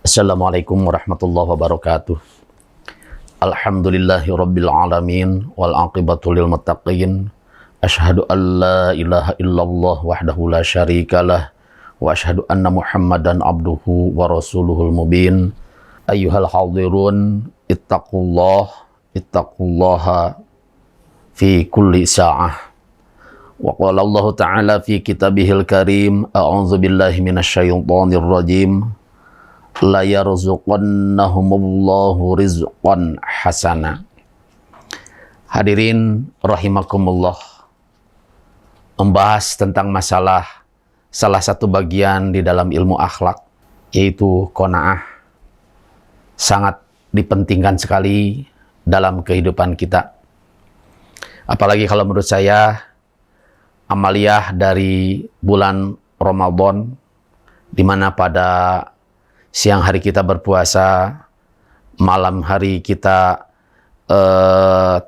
Assalamualaikum warahmatullahi wabarakatuh. Alhamdulillahi rabbil alamin wal aqibatu lil muttaqin. Asyhadu an la ilaha illallah wahdahu la syarikalah wa asyhadu anna Muhammadan abduhu wa rasuluhul mubin. Ayyuhal hadirun ittaqullaha fi kulli sa'ah. Wa qala Allah ta'ala fi kitabihil karim, a'udzu billahi minasyaitonir rajim. La yarzuqannahumullahu rizqan hasana. Hadirin rahimakumullah, membahas tentang masalah salah satu bagian di dalam ilmu akhlak, yaitu qanaah, sangat dipentingkan sekali dalam kehidupan kita. Apalagi kalau menurut saya amaliyah dari bulan Ramadan, di mana pada siang hari kita berpuasa, malam hari kita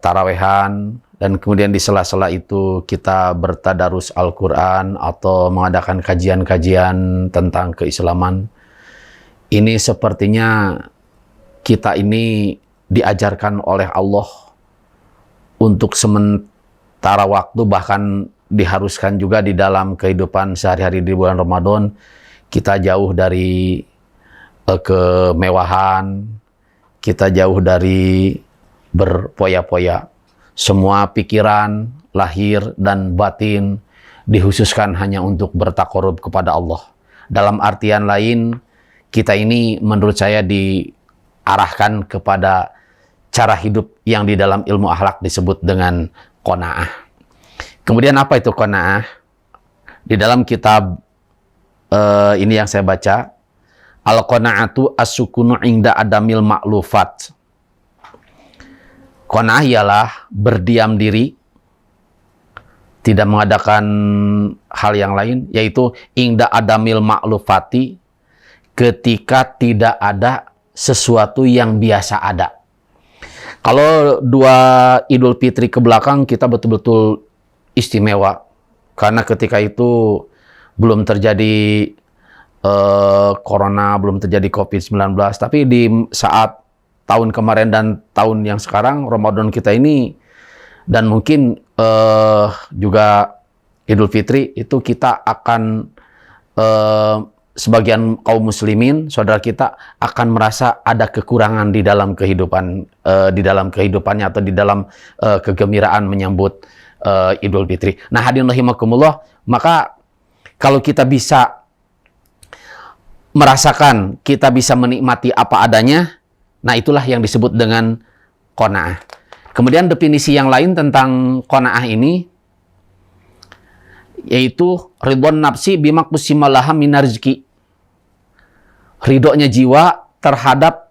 tarawehan, dan kemudian di sela-sela itu kita bertadarus Al-Quran atau mengadakan kajian-kajian tentang keislaman. Ini sepertinya kita ini diajarkan oleh Allah untuk sementara waktu, bahkan diharuskan juga di dalam kehidupan sehari-hari di bulan Ramadan, kita jauh dari kemewahan, kita jauh dari berpoya-poya. Semua pikiran, lahir dan batin dikhususkan hanya untuk bertakarub kepada Allah. Dalam artian lain, kita ini menurut saya diarahkan kepada cara hidup yang di dalam ilmu akhlak disebut dengan qanaah. Kemudian apa itu qanaah? Di dalam kitab ini yang saya baca, Al-qana'atu as-sukunu inda adamil ma'lufat. Qana'ah ialah berdiam diri, tidak mengadakan hal yang lain, yaitu inda adamil ma'lufati, ketika tidak ada sesuatu yang biasa ada. Kalau dua Idul Fitri ke belakang, kita betul-betul istimewa, karena ketika itu belum terjadi Corona, belum terjadi COVID-19. Tapi di saat tahun kemarin dan tahun yang sekarang, Ramadan kita ini, dan mungkin juga Idul Fitri, itu kita akan sebagian kaum muslimin, saudara kita, akan merasa ada kekurangan di dalam kehidupan, di dalam kehidupannya atau di dalam kegembiraan menyambut Idul Fitri. Nah, hadirin rahimakumullah, maka kalau kita bisa merasakan, kita bisa menikmati apa adanya, nah itulah yang disebut dengan qanaah. Kemudian definisi yang lain tentang qanaah ini, yaitu ridwan nafsi bimaqsimalaha minar rizki. Ridhonya jiwa terhadap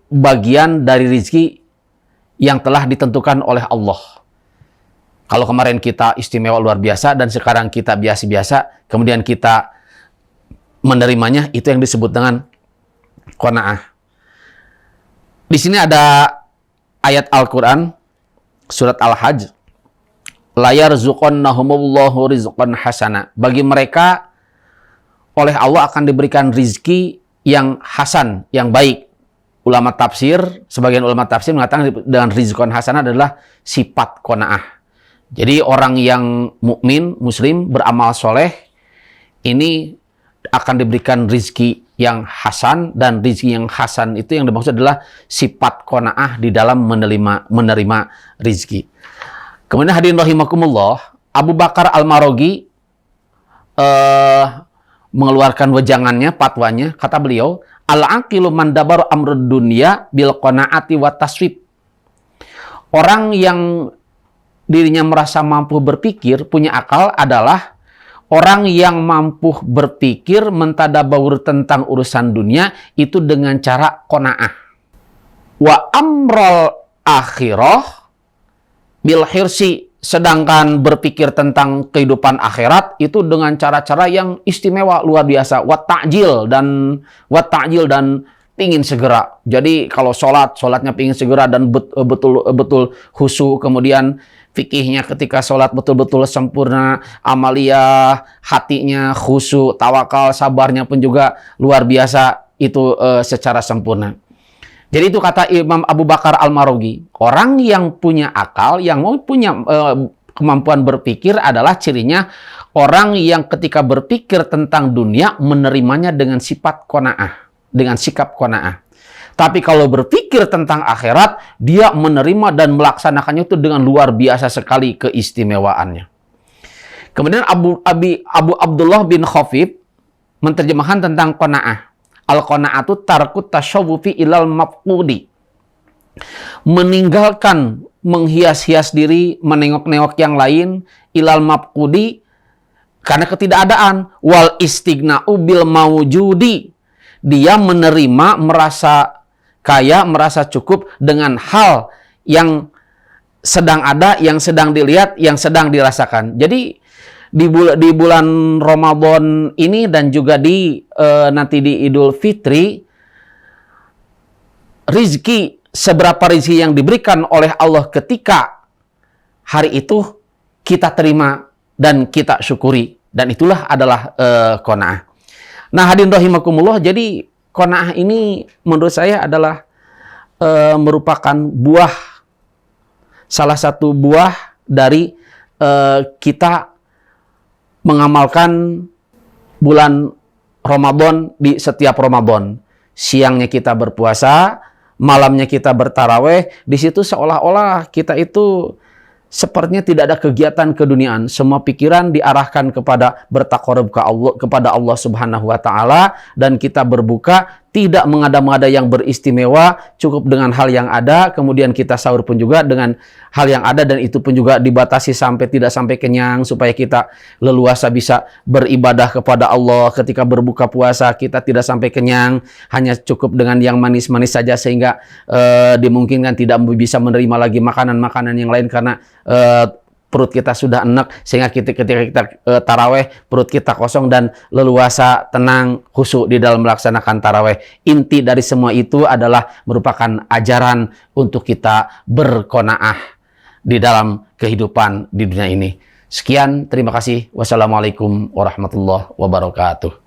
bagian dari rizki yang telah ditentukan oleh Allah. Kalau kemarin kita istimewa luar biasa dan sekarang kita biasa-biasa, kemudian kita menerimanya, itu yang disebut dengan qanaah. Di sini ada ayat Al-Quran, surat Al-Hajj, la yarzuqannahumullahu rizqan hasana. Bagi mereka, oleh Allah akan diberikan rizki yang hasan, yang baik. Ulama tafsir, sebagian ulama tafsir mengatakan dengan rizqan hasana adalah sifat qanaah. Jadi orang yang mukmin, muslim, beramal soleh, ini akan diberikan rizki yang hasan, dan rizki yang hasan itu yang dimaksud adalah sifat qanaah di dalam menerima rizki. Kemudian hadirin rahimakumullah, Abu Bakar Al-Maraghi mengeluarkan wejangannya, fatwanya, kata beliau, al-aqilu man dabaru amrud dunya bil qanaati wa taswib. Orang yang dirinya merasa mampu berpikir, punya akal, adalah orang yang mampu berpikir, mentadabbur tentang urusan dunia itu dengan cara qanaah. Wa amrul akhirah bil hirsi. Sedangkan berpikir tentang kehidupan akhirat itu dengan cara-cara yang istimewa, luar biasa. Wa ta'jil dan pingin segera. Jadi kalau sholatnya pingin segera dan betul khusyuk, kemudian fikihnya ketika sholat betul-betul sempurna, amaliyah, hatinya khusyuk, tawakal, sabarnya pun juga luar biasa. itu secara sempurna. Jadi itu kata Imam Abu Bakar Al-Marughi, orang yang punya akal, yang mau punya kemampuan berpikir adalah cirinya orang yang ketika berpikir tentang dunia menerimanya dengan sifat qanaah, dengan sikap qanaah. Tapi kalau berpikir tentang akhirat, dia menerima dan melaksanakannya itu dengan luar biasa sekali keistimewaannya. Kemudian Abu Abdullah bin Khafif menerjemahkan tentang qanaah. Al-qanaatu tarkut tasyawufi ilal mafqudi. Meninggalkan menghias-hias diri, menengok-nengok yang lain, ilal mafqudi, karena ketidakadaan. Wal istighna'u bil mawjudi. Dia menerima, merasa kaya, merasa cukup dengan hal yang sedang ada, yang sedang dilihat, yang sedang dirasakan. Jadi di bulan Ramadan ini dan juga nanti di Idul Fitri, rizki, seberapa rizki yang diberikan oleh Allah ketika hari itu kita terima dan kita syukuri, dan itulah adalah qanaah. Nah, hadirin rahimakumullah, jadi qanaah ini menurut saya adalah merupakan salah satu buah dari kita mengamalkan bulan Ramadan di setiap Ramadan. Siangnya kita berpuasa, malamnya kita bertaraweh. Di situ seolah-olah kita itu sepertinya tidak ada kegiatan keduniaan. Semua pikiran diarahkan kepada bertaqarrub kepada Allah Subhanahu wa taala, dan kita berbuka tidak mengada-ngada yang beristimewa, cukup dengan hal yang ada. Kemudian kita sahur pun juga dengan hal yang ada, dan itu pun juga dibatasi tidak sampai kenyang, supaya kita leluasa bisa beribadah kepada Allah. Ketika berbuka puasa kita tidak sampai kenyang, hanya cukup dengan yang manis-manis saja, sehingga dimungkinkan tidak bisa menerima lagi makanan-makanan yang lain karena perut kita sudah enak, sehingga ketika kita taraweh perut kita kosong dan leluasa, tenang, khusyuk di dalam melaksanakan taraweh. Inti dari semua itu adalah merupakan ajaran untuk kita berqanaah di dalam kehidupan di dunia ini. Sekian, terima kasih. Wassalamualaikum warahmatullahi wabarakatuh.